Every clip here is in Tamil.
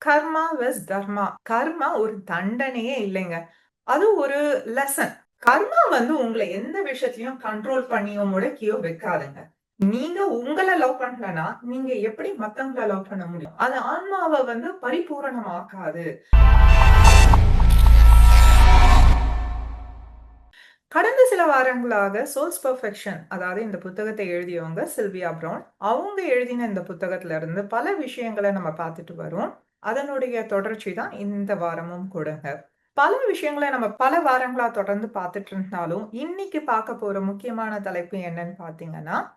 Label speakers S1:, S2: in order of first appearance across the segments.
S1: கர்மா வெஸ் தர்மா. கர்மா ஒரு தண்டனையே இல்லைங்க. அது ஒரு லெசன். கர்மா உங்களை எந்த விஷயத்திலயும் கண்ட்ரோல் பண்ணியோ முடக்கியோ வைக்காதுங்க. நீங்க உங்களை லவ் பண்ணலனா நீங்க எப்படி மத்தவங்களை லவ் பண்ண முடியும்? அது ஆன்மாவை பரிபூரணமாக்காது. கடந்த சில வாரங்களாக சோல்ஸ் பெர்ஃபெக்ஷன், அதாவது இந்த புத்தகத்தை எழுதியவங்க சில்வியா பிரவுன். அவங்க எழுதின இந்த புத்தகத்துல இருந்து பல விஷயங்களை நம்ம பார்த்துட்டு வரோம். அதனுடைய தொடர்ச்சி தான் இந்த வாரமும் கூடங்க. பல விஷயங்களை நம்ம பல வாரங்களா தொடர்ந்து பார்த்துட்டு இருந்தாலும் இன்னைக்கு பார்க்க போற முக்கியமான தலைப்பு என்னன்னு பாத்தீங்கன்னா,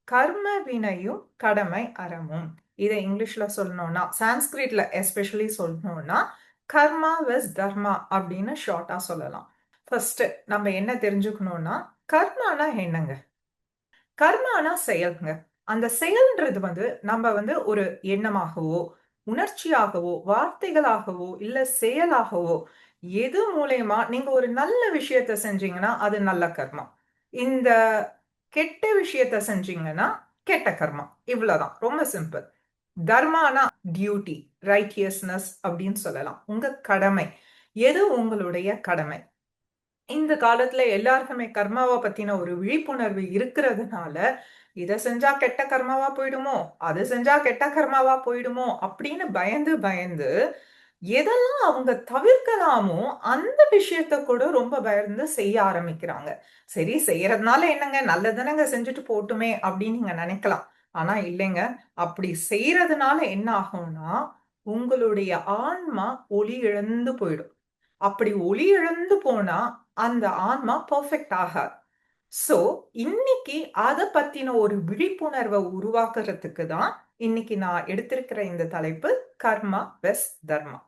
S1: கர்ம வினையும் கடமை அறமும். இதை இங்கிலீஷ்ல சொல்லணும்னா, சான்ஸ்கிரிட்ல எஸ்பெஷலி சொல்லணும்னா, கர்மா வெஸ் தர்மா அப்படின்னு ஷார்ட்டா சொல்லலாம். ஃபர்ஸ்ட் நம்ம என்ன தெரிஞ்சுக்கணும்னா, கர்மானா என்னங்க? கர்மானா செயல்ங்க. அந்த செயல்ன்றது நம்ம ஒரு எண்ணமாகவோ, உணர்ச்சியாகவோ, வார்த்தைகளாகவோ, இல்ல செயலாகவோ, எது மூலியமா நீங்க ஒரு நல்ல விஷயத்த செஞ்சீங்கன்னா, அது நல்ல கர்மா. இந்த கெட்ட விஷயத்த செஞ்சீங்கன்னா, கெட்ட கர்மா. இவ்வளவுதான். ரொம்ப சிம்பிள். தர்மானா டியூட்டி, ரைட்டியஸ்னஸ் அப்படின்னு சொல்லலாம். உங்க கடமை. எது உங்களுடைய கடமை? இந்த காலத்துல எல்லாருக்குமே கர்மாவை பத்தின ஒரு விழிப்புணர்வு இருக்கிறதுனால, இத செஞ்சா கெட்ட கர்மாவா போயிடுமோ, அது செஞ்சா கெட்ட கர்மாவா போயிடுமோ அப்படின்னு பயந்து பயந்து எதெல்லாம் அவங்க தவிர்க்கலாமோ அந்த விஷயத்த கூட ரொம்ப பயந்து செய்ய ஆரம்பிக்கிறாங்க. சரி, செய்யறதுனால என்னங்க, நல்லதுதானங்க, செஞ்சுட்டு போட்டுமே அப்படின்னு நீங்க நினைக்கலாம். ஆனா இல்லைங்க. அப்படி செய்யறதுனால என்ன ஆகும்னா, உங்களுடைய ஆன்மா ஒளி இழந்து போயிடும். அப்படி ஒளி இழந்து போனா அந்த ஆன்மா பெர்ஃபெக்ட் ஆகாது. சோ இன்னைக்கு அத பத்தின ஒரு விழிப்புணர்வை உருவாக்குறதுக்கு தான் இன்னைக்கு நான் எடுத்திருக்கிற இந்த தலைப்பு, கர்மா வெஸ் தர்மா.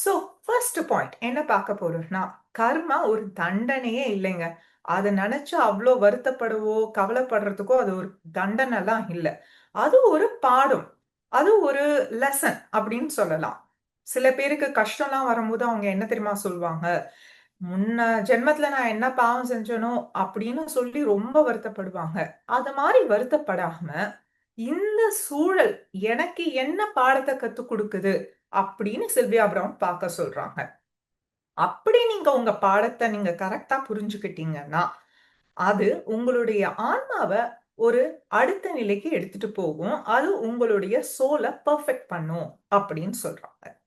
S1: சோ ஃபர்ஸ்ட் பாயிண்ட் என்ன பார்க்க போறோம்னா, கர்மா ஒரு தண்டனையே இல்லைங்க. அத நினைச்சு அவ்வளோ வருத்தப்படவோ கவலைப்படுறதுக்கோ அது ஒரு தண்டனைலாம் இல்ல. அது ஒரு பாடம். அது ஒரு லெசன் அப்படின்னு சொல்லலாம். சில பேருக்கு கஷ்டம்லாம் வரும்போது அவங்க என்ன தெரியுமா சொல்லுவாங்க? முன்ன ஜென்மத்துல நான் என்ன பாவம் செஞ்சேனோ அப்படின்னு சொல்லி ரொம்ப வருத்தப்படுவாங்க. அது மாதிரி வருத்தப்படாம, இந்த சூழல் எனக்கு என்ன பாடத்தை கத்துக் கொடுக்குது அப்படின்னு சில்வியா பிரவுன் பார்க்க சொல்றாங்க. அப்படி நீங்க உங்க பாடத்தை நீங்க கரெக்ட்டா புரிஞ்சுக்கிட்டீங்கன்னா, அது உங்களுடைய ஆன்மாவ ஒரு அடுத்த நிலைக்கு எடுத்துட்டு போகும். அது உங்களுடைய சோல பெர்ஃபெக்ட் பண்ணும் அப்படின்னு சொல்றாங்க.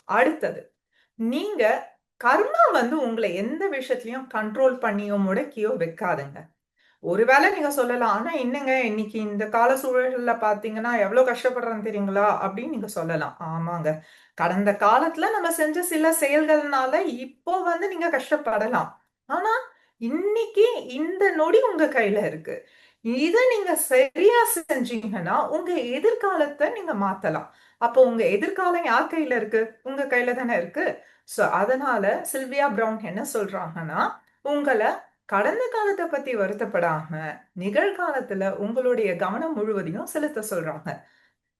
S1: அடுத்தது, நீங்க கர்மா உங்கள எந்த விஷயத்திலயும் கண்ட்ரோல் பண்ணியோ, முடக்கியோ வைக்காதுங்க. ஒருவேளை நீங்க சொல்லலாம், "ஆனா என்னங்க இன்னைக்கு இந்த கால சூழல்ல பார்த்தீங்கன்னா, எவ்ளோ கஷ்டப்படுறோம் தெரியுங்களா?" அப்படின்னு நீங்க சொல்லலாம். ஆமாங்க. கடந்த காலத்துல நம்ம செஞ்ச சில செயல்கள்னால இப்போ நீங்க கஷ்டப்படலாம். ஆனா, இன்னைக்கு இந்த நொடி உங்க கையில இருக்கு. இத நீங்க சரியா செஞ்சீங்கன்னா, உங்க எதிர்காலத்த நீங்க மாத்தலாம். அப்போ உங்க எதிர்காலம் யார் கையில இருக்கு? உங்க கையில தானே இருக்கு. சோ, அதனால சில்வியா பிரவுன் என்ன சொல்றாங்கன்னா, உங்கள கடந்த காலத்த பத்தி வருத்தப்படாம, நிகழ்காலத்துல உங்களுடைய கவனம் முழுவதையும் செலுத்த சொல்றாங்க.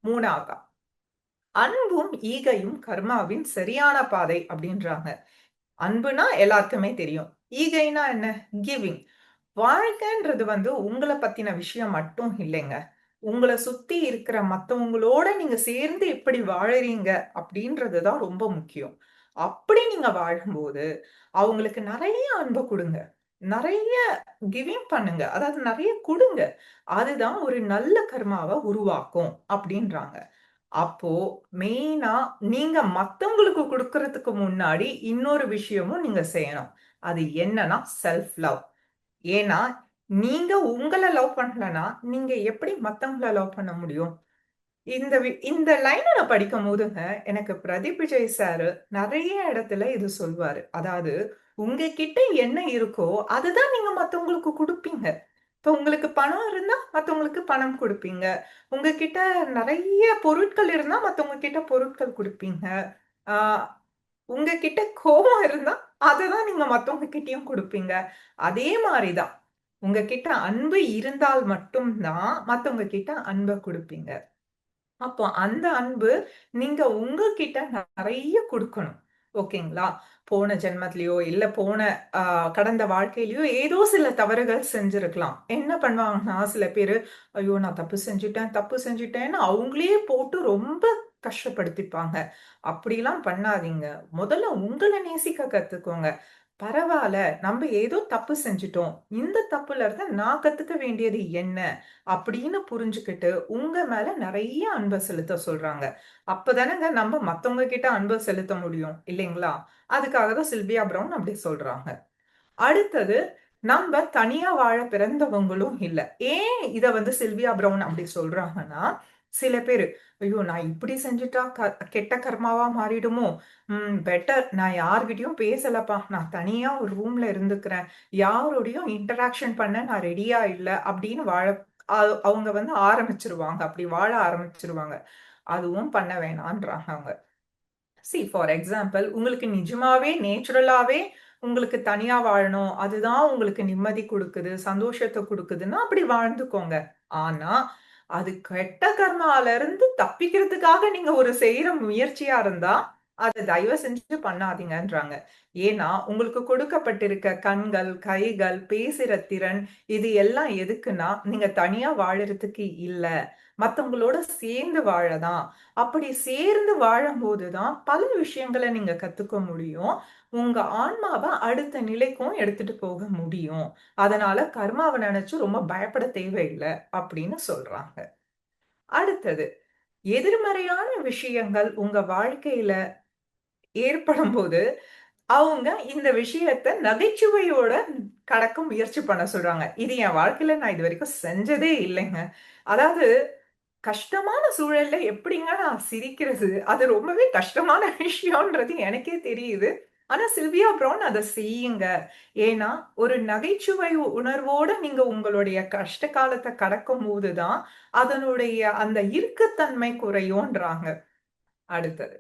S1: 3வதா, அன்பும் ஈகையும் கர்மாவின் சரியான பாதை அப்படின்றாங்க. அன்புனா எல்லாருக்குமே தெரியும். ஈகைனா என்ன? கிவிங். வாழ்க்கைன்றது உங்கள பத்தின விஷயம் மட்டும் இல்லைங்க. உங்கள சுத்தி இருக்கிற மத்தவங்களோட நீங்க சேர்ந்து எப்படி வாழறீங்க அப்படின்றது தான் ரொம்ப முக்கியம். அப்படி நீங்க வாழும்போது, அவங்களுக்கு நெறைய அன்பு குடுங்க. நெறைய கிவிங் பண்ணுங்க. அதாவது நெறைய குடுங்க. அதுதான் ஒரு நல்ல கர்மாவ உருவாக்கும் அப்படின்றாங்க. அப்போ மெயினா நீங்க மத்தவங்களுக்கு குடுக்கறதுக்கு முன்னாடி இன்னொரு விஷயமும் நீங்க செய்யணும். அது என்னன்னா செல்ஃப் லவ். ஏன்னா, நீங்க உங்கள லவ் பண்ணலனா, நீங்க எப்படி மத்தவங்கள லவ் பண்ண முடியும்? இந்த லைன நான் படிக்கும்போதுங்க, எனக்கு பிரதீப் விஜய் சாரு நெறைய இடத்துல இது சொல்வாரு. அதாவது, உங்ககிட்ட என்ன இருக்கோ, அதுதான் நீங்க மத்தவங்களுக்கு குடுப்பீங்க. இப்ப உங்களுக்கு பணம் இருந்தா, மத்தவங்களுக்கு பணம் குடுப்பீங்க. உங்ககிட்ட நெறைய பொருட்கள் இருந்தா, மத்தவங்க கிட்ட பொருட்கள் குடுப்பீங்க. ஆ உங்ககிட்ட கோவம் இருந்தா, அததான் நீங்க மத்தவங்க கிட்டயும் குடுப்பீங்க. அதே மாரி தான். உங்ககிட்ட அன்பு இருந்தால் மட்டும் தான், மத்தவங்க கிட்ட அன்ப குடுப்பீங்க. அப்போ அந்த அன்பு நீங்க உங்ககிட்ட நெறைய குடுக்கணும். ஓகேங்களா? போன ஜென்மத்திலயோ, இல்ல போன அ கடந்த வாழ்க்கையிலயோ ஏதோ சில தவறுகள் செஞ்சிருக்கலாம். என்ன பண்ணுவாங்கன்னா, சில பேரு, "ஐயோ! நான் தப்பு செஞ்சுட்டேன், தப்பு செஞ்சுட்டேன்னு" அவங்களே போட்டு ரொம்ப கஷ்டப்படுத்திப்பாங்க. அப்படிலாம் பண்ணாதீங்க. முதல்ல உங்கள நேசிக்க கத்துக்கோங்க. பரவால்ல, நம்ம ஏதோ தப்பு செஞ்சுட்டோம். இந்த தப்புல இருந்து நான் கத்துக்க வேண்டியது என்ன? அப்படின்னு புரிஞ்சுகிட்டு, உங்க மேல நெறைய அன்ப செலுத்த சொல்றாங்க. அப்பதானங்க நம்ம மத்தவங்க கிட்ட அன்பு செலுத்த முடியும். இல்லைங்களா? அதுக்காக தான் சில்வியா ப்ரவுன் அப்படி சொல்றாங்க. அடுத்தது, நம்ப தனியா வாழ பிறந்தவங்களும் இல்ல. ஏன் இத வந்து சில்வியா ப்ரவுன் அப்படி சொல்றாங்கன்னா, சில பேரு, "ஐயோ! நான் இப்படி செஞ்சுட்டா கெட்ட கர்மாவா மாறிடுமோ? பெட்டர் நான் யார்கிட்டயும் பேசலப்பா. நான் தனியா ஒரு ரூம்ல இருந்துக்கிறேன். யாரோடையும் இன்டராக்ஷன் பண்ண நான் ரெடியா இல்ல." அப்படின்னு அவங்க வந்து ஆரம்பிச்சுருவாங்க. அப்படி வாழ ஆரம்பிச்சுருவாங்க. அதுவும் பண்ண வேணான்றாங்க அவங்க. ஃபார் எக்ஸாம்பிள் உங்களுக்கு நிஜமாவே நேச்சுரலாவே உங்களுக்கு தனியா வாழணும். அதுதான் உங்களுக்கு நிம்மதி குடுக்குது, சந்தோஷத்த குடுக்குதுன்னா, அப்படி வாழ்ந்துக்கோங்க. ஆனா, அது கெட்ட கர்மால இருந்து தப்பிக்கிறதுக்காக நீங்க ஒரு செய்ற முயற்சியா இருந்தா, அத தயவு செஞ்சு பண்ணாதீங்கன்றாங்க. ஏன்னா, உங்களுக்கு கொடுக்கப்பட்டிருக்க கண்கள், கைகள், பேசுற திறன் இது எல்லாம் எதுக்குன்னா, நீங்க தனியா வாழறதுக்கு இல்ல. மத்தவங்களோட சேர்ந்து வாழ தான். அப்படி சேர்ந்து வாழும்போது தான் பல விஷயங்கள நீங்க கத்துக்க முடியும். உங்க ஆன்மாவ அடுத்த நிலைக்கும் எடுத்துட்டு போக முடியும். அதனால கர்மாவ நெனச்சு ரொம்ப பயப்பட தேவையில்ல அப்படின்னு சொல்றாங்க. அடுத்தது, எதிர்மறையான விஷயங்கள் உங்க வாழ்க்கையில ஏற்படும்போது, அவங்க இந்த விஷயத்த நகைச்சுவையோட கடக்க முயற்சி பண்ண சொல்றாங்க. இது என் வாழ்க்கையில நான் இதுவரைக்கும் செஞ்சதே இல்லைங்க. அதாவது கஷ்டமான சூழல்ல எப்படிங்க நான் சிரிக்கிறது? அது ரொம்பவே கஷ்டமான விஷயம்ன்றது எனக்கே தெரியுது. ஆனா சில்வியா ப்ரவுன் அத செய்யுங்க. ஏன்னா, ஒரு நகைச்சுவை உணர்வோட நீங்க உங்களுடைய கஷ்ட காலத்த கடக்கும்போது தான், அதனுடைய அந்த இறுக்கத்தன்மை குறையும்ன்றாங்க. அடுத்தது.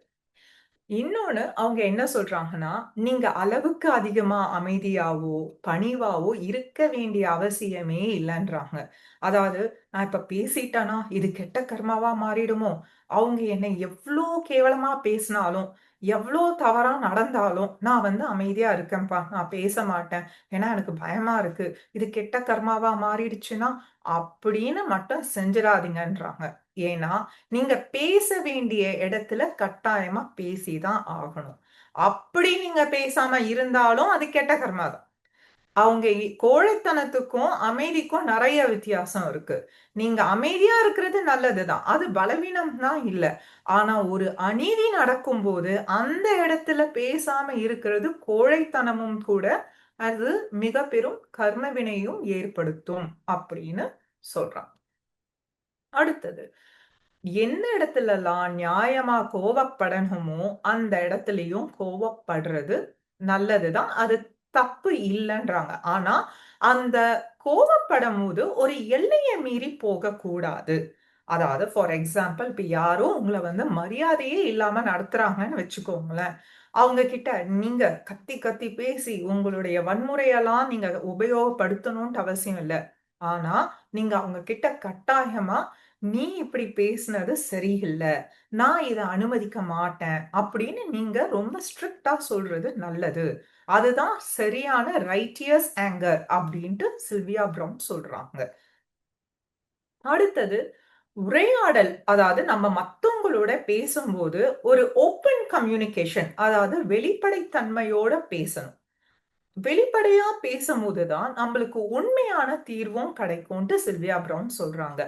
S1: இன்னொன்னு அவங்க என்ன சொல்றாங்கன்னா, நீங்க அளவுக்கு அதிகமா அமைதியாவோ, பணிவாவோ இருக்க வேண்டிய அவசியமே இல்லன்றாங்க. அதாவது, நான் இப்ப பேசிட்டேனா, இது கெட்ட கர்மாவா மாறிடுமோ? அவங்க என்னை எவ்ளோ கேவலமா பேசினாலும், எவ்ளோ தவறா நடந்தாலும், நான் வந்து அமைதியா இருக்கேன்ப்பா. நான் பேச மாட்டேன். ஏன்னா எனக்கு பயமா இருக்கு. இது கெட்ட கர்மாவா மாறிடுச்சுன்னா, அப்படின்னு மட்டும் செஞ்சிராதீங்கன்றாங்க. ஏன்னா, நீங்க பேச வேண்டிய இடத்துல கட்டாயமா பேசி தான் ஆகணும். அப்படி நீங்க பேசாம இருந்தாலும் அது கெட்ட கர்மா தான். அவங்க கோழைத்தனத்துக்கும், அமைதிக்கும் நெறைய வித்தியாசம் இருக்கு. நீங்க அமைதியா இருக்கிறது நல்லது தான். அது பலவீனம்லாம் இல்ல. ஆனா ஒரு அநீதி நடக்கும்போது, அந்த இடத்துல பேசாம இருக்கிறது கோழைத்தனமும் கூட. அது மிக பெரும் கர்ம வினையும் ஏற்படுத்தும் அப்படின்னு சொல்றான். அடுத்தது. எந்த இடத்துலலாம் நியாயமா கோவப்படணுமோ, அந்த இடத்துலயும் கோவப்படுறது நல்லதுதான். அது தப்பு இல்லன்றாங்க. ஆனா, அந்த கோவப்படும்போது ஒரு எல்லைய மீறி போகக்கூடாது. அதாவது ஃபார் எக்ஸாம்பிள் இப்ப யாரோ உங்கள வந்து மரியாதையே இல்லாம நடத்துறாங்கன்னு வச்சுக்கோங்களேன். அவங்க கிட்ட நீங்க கத்தி கத்தி பேசி உங்களுடைய வன்முறையெல்லாம் நீங்க உபயோகப்படுத்தணும்ன்ட்டு அவசியம் இல்ல. ஆனா, நீங்க அவங்க கிட்ட கட்டாயமா "நீ இப்படி பேசினது சரியில்ல. நான் இத அனுமதிக்க மாட்டேன்." அப்படின்னு நீங்க ரொம்ப ஸ்ட்ரிக்ட்டா சொல்றது நல்லது. அதுதான் சரியான ரைட்டியஸ் ஆங்கர் அப்படின்ட்டு சில்வியா ப்ரவுன் சொல்றாங்க. அடுத்தது உரையாடல். அதாவது நம்ம மத்தவங்களோட பேசும்போது ஒரு ஓப்பன் கம்யூனிகேஷன் அதாவது வெளிப்படைத்தன்மையோட பேசணும். வெளிப்படையா பேசும்போது தான் நம்மளுக்கு உண்மையான தீர்வும் கிடைக்கும்ட்டு சில்வியா ப்ரவுன் சொல்றாங்க.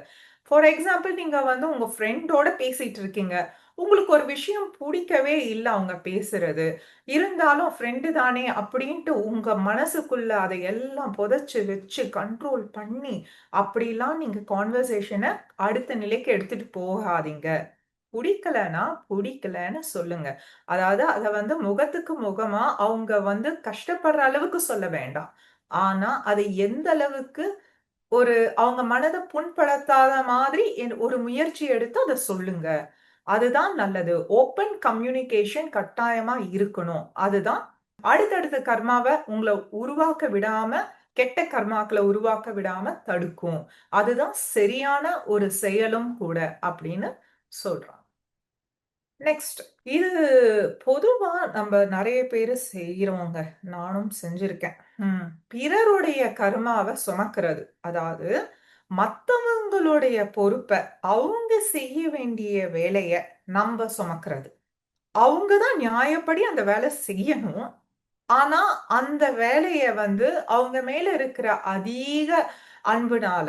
S1: ஃபார் எக்ஸாம்பிள் நீங்க வந்து உங்க ஃப்ரெண்டோட பேசிட்டு இருக்கீங்க. உங்களுக்கு ஒரு விஷயம் புடிக்கவே இல்ல அவங்க பேசுறது. இருந்தாலும் ஃப்ரெண்டு தானே அப்படின்ட்டு உங்க மனசுக்குள்ள அதை எல்லாம் புதைச்சு வச்சு கண்ட்ரோல் பண்ணி, அப்படிலாம் நீங்க கான்வர்சேஷன அடுத்த நிலைக்கு எடுத்துட்டு போகாதீங்க. புடிக்கலன்னா, புடிக்கலன்னு சொல்லுங்க. அதாவது அத வந்து முகத்துக்கு முகமா அவங்க வந்து கஷ்டப்படுற அளவுக்கு சொல்ல வேண்டாம். ஆனா, அது எந்த அளவுக்கு ஒரு அவங்க மனத புண்படுத்தாத மாதிரி ஒரு முயற்சி எடுத்து அத சொல்லுங்க. அதுதான் நல்லது. ஓப்பன் கம்யூனிகேஷன் கட்டாயமா இருக்கணும். அதுதான் அடுத்தடுத்த கர்மாவ உங்கள உருவாக்க விடாம, கெட்ட கர்மாக்கள உருவாக்க விடாம தடுக்கும். அதுதான் சரியான ஒரு செயலும் கூட அப்படின்னு சொல்றாங்க. நெக்ஸ்ட். இது பொதுவா நம்ப நெறைய பேரு செய்றோங்க. நானும் செஞ்சிருக்கேன். ம். பிறருடைய கர்மாவ சுமக்கிறது. அதாவது மத்தவங்களுடைய பொறுப்ப அவங்க செய்ய வேண்டிய வேலைய நம்ம சுமக்கிறது. அவங்க தான் நியாயப்படி அந்த வேலை செய்யணும். ஆனா, அந்த வேலைய அவங்க மேல இருக்கிற அதீக அன்புனால,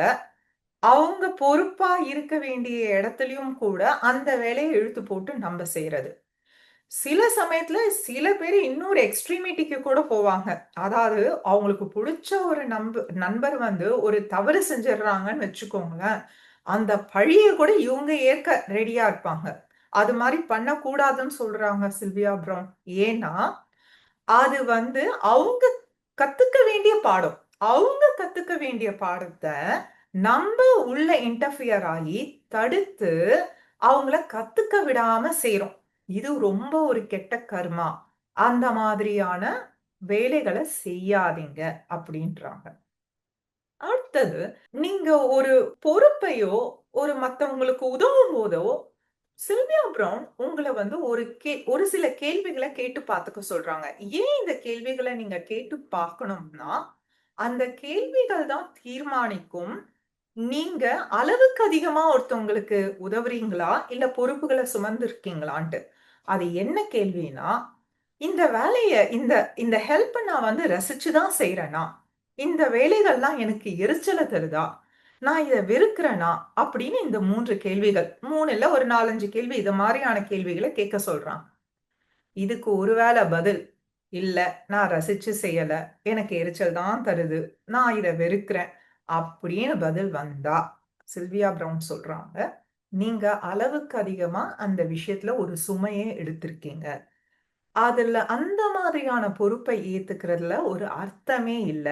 S1: அவங்க பொறுப்பா இருக்க வேண்டிய இடத்துலயும் கூட அந்த வேலைய இழுத்து போட்டு நம்ப செய்றது. சில சமயத்துல சில பேரு இன்னொரு எக்ஸ்ட்ரீமிட்டிக்கு கூட போவாங்க. அதாவது அவங்களுக்கு புடிச்ச ஒரு நண்பர் ஒரு தவறு செஞ்சுடுறாங்கன்னு வச்சுக்கோங்களேன். அந்த பழிய கூட இவங்க ஏற்க ரெடியா இருப்பாங்க. அது மாரி பண்ணக்கூடாதுன்னு சொல்றாங்க சில்வியா ப்ரவுன். ஏன்னா, அது அவங்க கத்துக்க வேண்டிய பாடம். அவங்க கத்துக்க வேண்டிய பாடத்த நம்ப உள்ள இன்டர்ஃபியர் ஆயி தடுத்து அவங்கள கத்துக்க விடாம செய்றோம். இது ரொம்ப ஒரு கெட்ட கர்மா. அந்த மாதிரியான வேலைகள செய்யாதீங்க அப்படின்றாங்க. அடுத்தது, நீங்க ஒரு பொறுப்பையோ, ஒரு மத்தவங்களுக்கு உதவும்போதோ, சில்வியா ப்ரவுன் உங்கள ஒரு சில கேள்விகள கேட்டு பார்த்துக்க சொல்றாங்க. ஏன் இந்த கேள்விகள நீங்க கேட்டு பார்க்கணும்னா, அந்த கேள்விகள் தான் தீர்மானிக்கும். நீங்க அளவுக்கு அதிகமா ஒருத்தவங்களுக்கு உதவுறீங்களா? இல்ல பொறுப்புகள சுமந்திருக்கீங்களான்ட்டு. அது என்ன கேள்வின்னா, இந்த வேலைய இந்த இந்த ஹெல்ப்ப நான் ரசிச்சு தான் செய்றேனா? இந்த வேலைகள்லாம் எனக்கு எரிச்சல தருதா? நான் இத வெறுக்கிறேனா? அப்படின்னு இந்த 3 கேள்விகள். 3 இல்ல ஒரு 4, 5 கேள்வி இது மாரியான கேள்விகள கேட்க சொல்றான். இதுக்கு ஒரு வேள பதில், "இல்ல, நான் ரசிச்சு செய்யல. எனக்கு எரிச்சல் தான் தருது. நான் இத வெறுக்கிறேன்." அப்படின்னு பதில் வந்தா, சில்வியா ப்ரவுன் சொல்றாங்க, "நீங்க அளவுக்கு அதிகமா அந்த விஷயத்துல ஒரு சுமைய எடுத்திருக்கீங்க. அதுல அந்த மாதிரியான பொறுப்பை ஏத்துக்கிறதுல ஒரு அர்த்தமே இல்ல.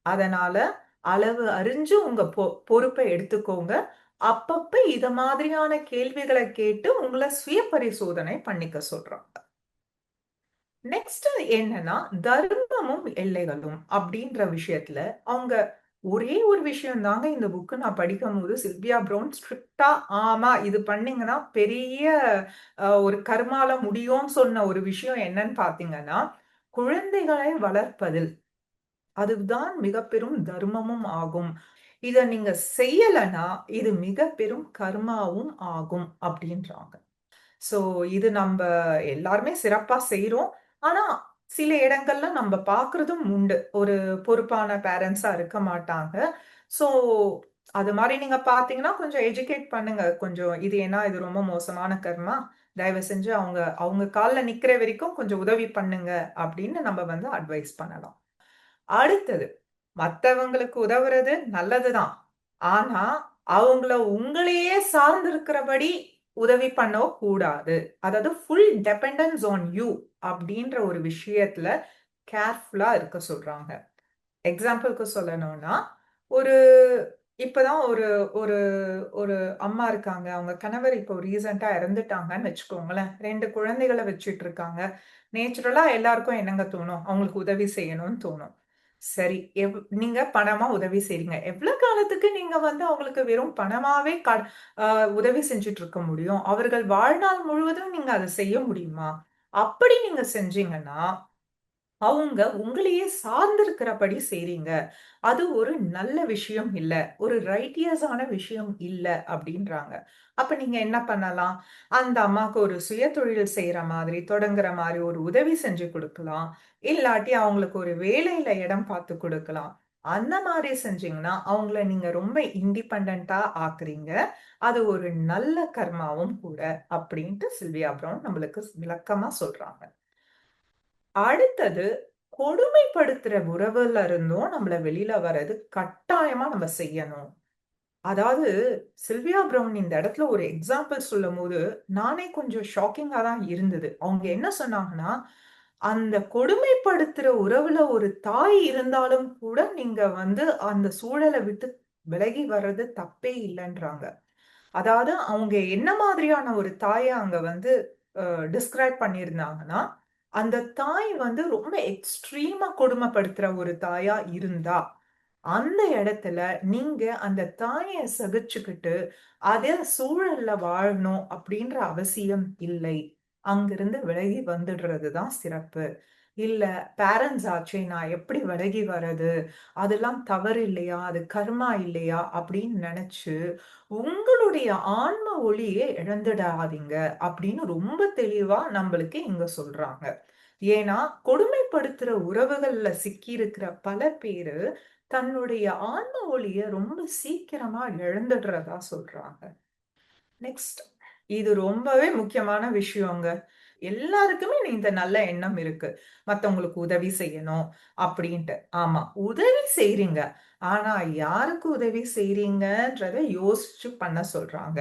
S1: அதனால அளவு அறிஞ்சு உங்க பொறுப்ப எடுத்துக்கோங்க. அப்பப்ப இத மாதிரியான கேள்விகள கேட்டு உங்கள சுய பரிசோதனை பண்ணிக்க சொல்றாங்க." நெக்ஸ்ட் என்னன்னா, தர்மமும் எல்லைகளும் அப்படின்ற விஷயத்துல, அவங்க ஒரே ஒரு விஷயம் தாங்க இந்த புக் நான் படிக்கும்போது சில்வியா ப்ரவுன் ஸ்ட்ரிக்ட்டா ஆமா இது பண்ணீங்கன்னா பெரிய ஒரு கர்மால முடியும்னு சொன்ன ஒரு விஷயம் என்னன்னு பார்த்தீங்கன்னா, குழந்தைகளை வளர்ப்பதில் அதுதான் மிக பெரும் தர்மமும் ஆகும். இத நீங்க செய்யலன்னா, இது மிக பெரும் கர்மாவும் ஆகும் அப்படின்றாங்க. ஸோ, இது நம்ப எல்லாருமே சிறப்பா செய்றோம். ஆனா, சில இடங்கள்ல நம்ப பார்க்குறதும் உண்டு. ஒரு பொறுப்பான பேரண்ட்ஸா இருக்க மாட்டாங்க. ஸோ, அது மாரி நீங்க பார்த்தீங்கன்னா, கொஞ்சம் எஜுகேட் பண்ணுங்க. கொஞ்சம் இது ரொம்ப மோசமான கர்மா. தயவு செஞ்சு அவங்க அவங்க கால்ல நிக்கிற வரைக்கும் கொஞ்சம் உதவி பண்ணுங்க அப்படின்னு நம்ம அட்வைஸ் பண்ணலாம். அடுத்தது, மத்தவங்களுக்கு உதவுறது நல்லதுதான். ஆனா, அவங்கள உங்களையே சார்ந்திருக்கிறபடி உதவி பண்ணவும் கூடாது. அதாவது ஃபுல் டிபெண்டன்ஸ் ஆன் யூ அப்படின்ற ஒரு விஷயத்துல கேர்ஃபுல்லா இருக்க சொல்றாங்க. எக்ஸாம்பிள்க்கு சொல்லணும்னா, ஒரு இப்பதான் ஒரு ஒரு ஒரு அம்மா இருக்காங்க. அவங்க கணவர் இப்போ ரீசென்ட்டா இறந்துட்டாங்கன்னு வச்சுக்கோங்களேன். 2 குழந்தைகள வச்சுட்டு இருக்காங்க. நேச்சுரலா எல்லாருக்கும் என்னங்க தோணும்? அவங்களுக்கு உதவி செய்யணும்னு தோணும். சரி, நீங்க பணமா உதவி செய்றீங்க. எவ்வளோ காலத்துக்கு நீங்க அவங்களுக்கு வெறும் பணமாவே அ உதவி செஞ்சுட்டு இருக்க முடியும்? அவர்கள் வாழ்நாள் முழுவதும் நீங்க அத செய்ய முடியுமா? அப்படி நீங்க செஞ்சீங்கன்னா, அவங்க உங்களையே சார்ந்திருக்கிறபடி செய்றீங்க. அது ஒரு நல்ல விஷயம் இல்ல. ஒரு ரைட்டியஸான விஷயம் இல்ல அப்டின்றாங்க. அப்ப நீங்க என்ன பண்ணலாம்? அந்த அம்மாக்கு ஒரு சுயதொழில் செய்ற மாதிரி, தொடங்குற மாரி ஒரு உதவி செஞ்சு குடுக்கலாம். இல்லாட்டி அவங்களுக்கு ஒரு வேலையில இடம் பார்த்து குடுக்கலாம். அந்த மாரி செஞ்சீங்கன்னா, அவங்கள நீங்க ரொம்ப இண்டிபெண்டன்ட்டா ஆக்குறீங்க. அது ஒரு நல்ல கர்மாவும் கூட அப்டின்ட்டு சில்வியா ப்ரவுன் நம்மளுக்கு விளக்கமா சொல்றாங்க. அடுத்தது, கொடுமைப்படுத்துற உறவுல இருந்தும் நம்மள வெளில வர்றது கட்டாயமா நம்ம செய்யணும். அதாவது சில்வியா ப்ரவுன் இந்த இடத்துல ஒரு எக்ஸாம்பிள் சொல்லும்போது, நானே கொஞ்சம் ஷாக்கிங்கா தான் இருந்தது. அவங்க என்ன சொன்னாங்கன்னா, அந்த கொடுமைப்படுத்துற உறவுல ஒரு தாய் இருந்தாலும் கூட நீங்க அந்த சூழல விட்டு விலகி வர்றது தப்பே இல்லன்றாங்க. அதாவது அவங்க என்ன மாதிரியான ஒரு தாய அங்க டிஸ்கிரைப் பண்ணியிருந்தாங்கன்னா, அந்த தாய் ரொம்ப எக்ஸ்ட்ரீமா கொடுமைப்படுத்துற ஒரு தாயா இருந்தா, அந்த இடத்துல நீங்க அந்த தாய சகிச்சுக்கிட்டு, அதே சூழல்ல வாழணும் அப்படின்ற அவசியம் இல்லை. அங்கிருந்து விலகி வந்துடுறது தான் சிறப்பு. இல்ல பேரண்ட்ஸ் ஆச்சே நான் எப்படி விலகி வர்றது? அதெல்லாம் தவறு இல்லையா? அது கர்மா இல்லையா? அப்படின்னு நெனச்சு, உங்களுடைய ஆன்ம ஒளிய இழந்துடாதீங்க அப்படின்னு ரொம்ப தெளிவா நம்பளுக்கு இங்க சொல்றாங்க. ஏன்னா, கொடுமைப்படுத்துற உறவுகள்ல சிக்கியிருக்கிற பல பேரு, தன்னுடைய ஆன்ம ஒளிய ரொம்ப சீக்கிரமா இழந்துடுறதா சொல்றாங்க. நெக்ஸ்ட். இது ரொம்பவே முக்கியமான விஷயங்க. எல்லாருக்குமே இந்த நல்ல எண்ணம் இருக்கு. மத்தவங்களுக்கு உதவி செய்யணும் அப்படின்ட்டு. ஆமா, உதவி செய்றீங்க. ஆனா, யாருக்கு உதவி செய்றீங்கன்றத யோசிச்சு பண்ண சொல்றாங்க.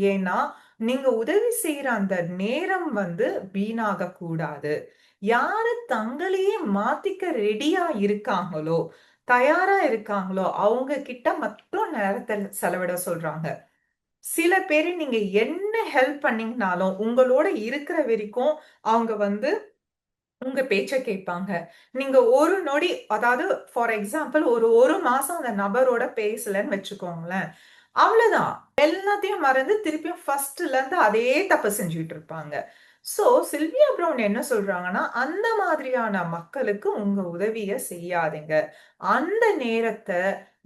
S1: ஏன்னா, நீங்க உதவி செய்ற அந்த நேரம் வீணாகக் கூடாது. யாரு தங்களையே மாத்திக்க ரெடியா இருக்காங்களோ, தயாரா இருக்காங்களோ, அவங்க கிட்ட மட்டும் நேரத்த செலவிட சொல்றாங்க. சில பேரு நீங்க என்ன ஹெல்ப் பண்ணீங்கனாலும், உங்களோட இருக்கிற வரைக்கும் அவங்க உங்க பேச்ச கேட்பாங்க. நீங்க ஒரு நொடி அதாவது ஃபார் எக்ஸாம்பிள் ஒரு 1 மாசம் அந்த நபரோட பேசலன்னு வச்சுக்கோங்களேன். அவ்வளதான். எல்லாத்தையும் மறந்து திருப்பியும் ஃபர்ஸ்ட்ல இருந்து அதே தப்ப செஞ்சுட்டு இருப்பாங்க. சோ, சில்வியா ப்ரவுன் என்ன சொல்றாங்கன்னா, அந்த மாதிரியான மக்களுக்கு உங்க உதவிய செய்யாதீங்க. அந்த நேரத்த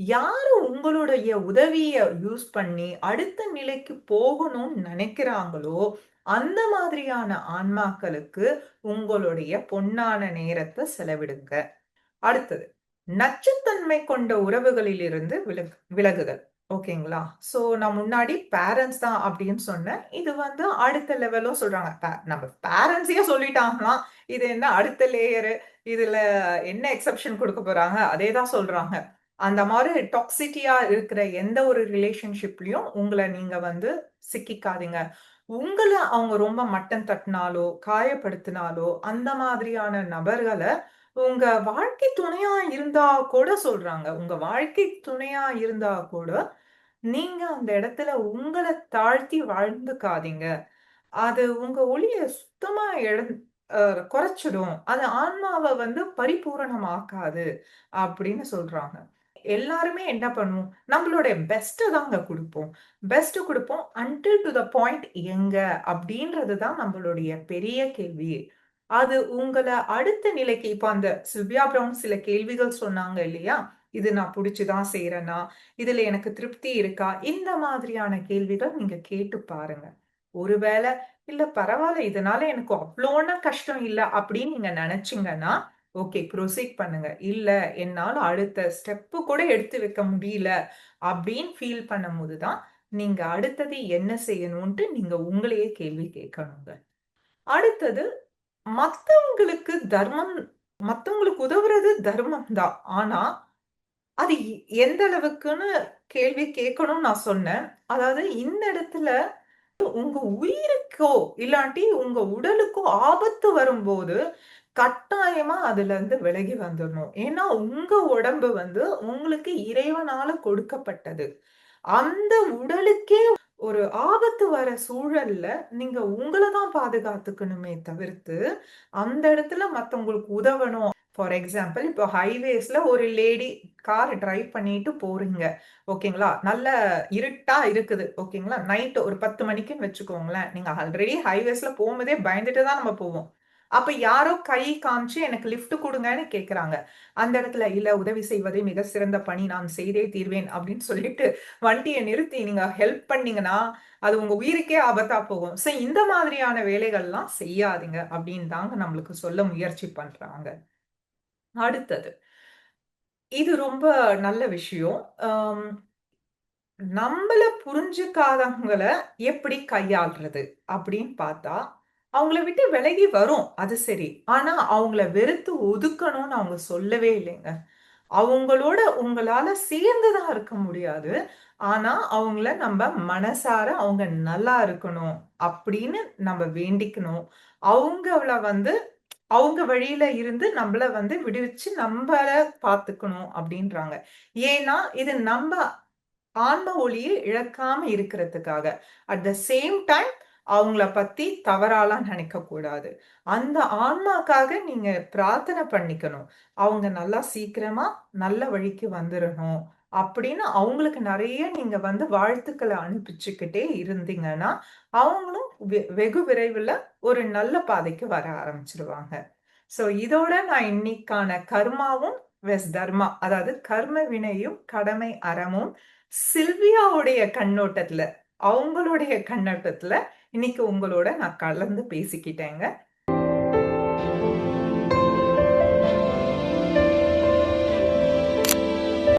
S1: யாரு உங்களுடைய உதவிய யூஸ் பண்ணி அடுத்த நிலைக்கு போகணும்னு நெனைக்கிறாங்களோ, அந்த மாதிரியான ஆன்மாக்களுக்கு உங்களுடைய பொன்னான நேரத்த செலவிடுங்க. அடுத்தது, நச்சுத்தன்மை கொண்ட உறவுகளிலிருந்து விலகுதல். ஓகேங்களா? சோ நான் முன்னாடி பேரண்ட்ஸ் தான் அப்படின்னு சொன்னேன். இது அடுத்த லெவலும் சொல்றாங்க. நம்ம பேரண்ட்ஸயே சொல்லிட்டாங்களாம். இது என்ன அடுத்த லேயரு. இதுல என்ன எக்செப்ஷன் குடுக்க போறாங்க? அதே தான் சொல்றாங்க. அந்த மாரி டாக்ஸிட்டியா இருக்கிற எந்த ஒரு ரிலேஷன்ஷிப்லயும் உங்கள நீங்க சிக்கிக்காதீங்க. உங்கள அவங்க ரொம்ப மட்டம் தட்டுனாலோ, காயப்படுத்தினாலோ, அந்த மாதிரியான நபர்கள உங்க வாழ்க்கை துணையா இருந்தா கூட சொல்றாங்க. உங்க வாழ்க்கை துணையா இருந்தா கூட, நீங்க அந்த இடத்துல உங்கள தாழ்த்தி வாழ்ந்துக்காதீங்க. அது உங்க ஒளிய சுத்தமா அ குறைச்சிடும். அது ஆன்மாவ பரிபூரணமாக்காது அப்படின்னு சொல்றாங்க. எல்லாருமே என்ன பண்ணுவோம்? நம்மளுடைய பெஸ்ட்ட தாங்க குடுப்போம். பெஸ்ட் குடுப்போம் அன்டில் டூ த பாயிண்ட் எங்க? அப்படின்றது தான் நம்மளுடைய பெரிய கேள்வியே. அது உங்கள அடுத்த நிலைக்கு இப்ப அந்த சில்வியா ப்ரவுன் சில கேள்விகள் சொன்னாங்க இல்லையா? இது நான் புடிச்சு தான் செய்றேனா? இதுல எனக்கு திருப்தி இருக்கா? இந்த மாதிரியான கேள்விகள் நீங்க கேட்டு பாருங்க. ஒருவேள, இல்ல பரவால்ல இதனால எனக்கு அவ்ளோ ஒண்ணும் கஷ்டம் இல்ல அப்படின்னு நீங்க நெனச்சீங்கன்னா, ஓகே ப்ரொசீட் பண்ணுங்க. இல்ல என்னால அடுத்த ஸ்டெப் கூட எடுத்து வைக்க முடியல அப்படின்னு ஃபீல் பண்ணும்போது தான், நீங்க அடுத்தது என்ன செய்யணும்ன்ட்டு நீங்க உங்களையே கேள்வி கேட்கணுங்க. அடுத்தது மத்தவங்களுக்கு தர்மம் மத்தவங்களுக்கு உதவுறது தர்மம் தான். ஆனா, அது எந்த அளவுக்குன்னு கேள்வி கேட்கணும்னு நான் சொன்னேன். அதாவது இந்த இடத்துல உங்க உயிருக்கோ, இல்லாட்டி உங்க உடலுக்கோ ஆபத்து வரும்போது, கட்டாயமா அதுலருந்து விலகி வந்துரணும். ஏன்னா, உங்க உடம்பு உங்களுக்கு இறைவனால கொடுக்கப்பட்டது. அந்த உடலுக்கே ஒரு ஆபத்து வர சூழல்ல, நீங்க உங்கள தான் பாதுகாத்துக்கணுமே தவிர்த்து, அந்த இடத்துல மத்தவங்களுக்கு உதவணும். ஃபார் எக்ஸாம்பிள் இப்போ ஹைவேஸ்ல ஒரு லேடி கார் டிரைவ் பண்ணிட்டு போறீங்க. ஓகேங்களா? நல்ல இருட்டா இருக்குது. ஓகேங்களா? நைட் ஒரு 10 மணிக்குன்னு வச்சுக்கோங்களேன். நீங்க ஆல்ரெடி ஹைவேஸ்ல போம்போதே பயந்துட்டு தான் நம்ம போவோம். அப்ப யாரோ கை காமிச்சு எனக்கு லிஃப்ட் குடுங்கன்னு கேட்கறாங்க. அந்த இடத்துல இல்ல உதவி செய்வதே மிக சிறந்த பணி. நான் செய்தே தீர்வேன் அப்படின்னு சொல்லிட்டு வண்டிய நிறுத்தி நீங்க ஹெல்ப் பண்ணீங்கன்னா, அது உங்க உயிருக்கே ஆபத்தா போகும். சோ இந்த மாதிரியான வேலைகள்லாம் செய்யாதீங்க அப்படின்னு தாங்க நம்மளுக்கு சொல்ல முயற்சி பண்றாங்க. அடுத்தது. இது ரொம்ப நல்ல விஷயம். அம் நம்பள புரிஞ்சுக்காதவங்கள எப்படி கையாள்றது அப்படின்னு பார்த்தா, அவங்கள விட்டு விலகி வரோம். அது சரி. ஆனா அவங்கள வெறுத்து ஒதுக்கணும்னு அவங்க சொல்லவே இல்லைங்க. அவங்களோட உங்களால சேர்ந்து தான் இருக்க முடியாது. ஆனா, அவங்கள நம்ப மனசார அவங்க நல்லா இருக்கணும் அப்படின்னு நம்ப வேண்டிக்கணும். அவங்கள அவங்க வழியில இருந்து நம்பள விடுவிச்சு நம்பள பார்த்துக்கணும் அப்படின்றாங்க. ஏன்னா, இது நம்ப ஆன்ம ஒளிய இழக்காம இருக்கிறதுக்காக. அட் த சேம் டைம் அவங்கள பத்தி தவறாலாம் நினைக்கக் கூடாது. அந்த ஆன்மாக்காக நீங்க பிரார்த்தனை பண்ணிக்கணும். அவங்க நல்லா சீக்கிரமா நல்ல வழிக்கு வந்துரணும். அப்படின்னு அவங்களுக்கு நெறைய நீங்க வாழ்த்துக்கள அனுப்பிச்சுக்கிட்டே இருந்தீங்கன்னா, அவங்களும் வெகு விரைவில ஒரு நல்ல பாதைக்கு வர ஆரம்பிச்சுருவாங்க. சோ இதோட நான் இன்னைக்கான கர்மாவும் வெஸ் தர்மா, அதாவது கர்ம வினையும் கடமை அறமும் சில்வியாவுடைய கண்ணோட்டத்துல, அவங்களுடைய கண்ணோட்டத்துல இன்னைக்கு உங்களோட நான் கலந்து பேசிக்கிட்டேங்க.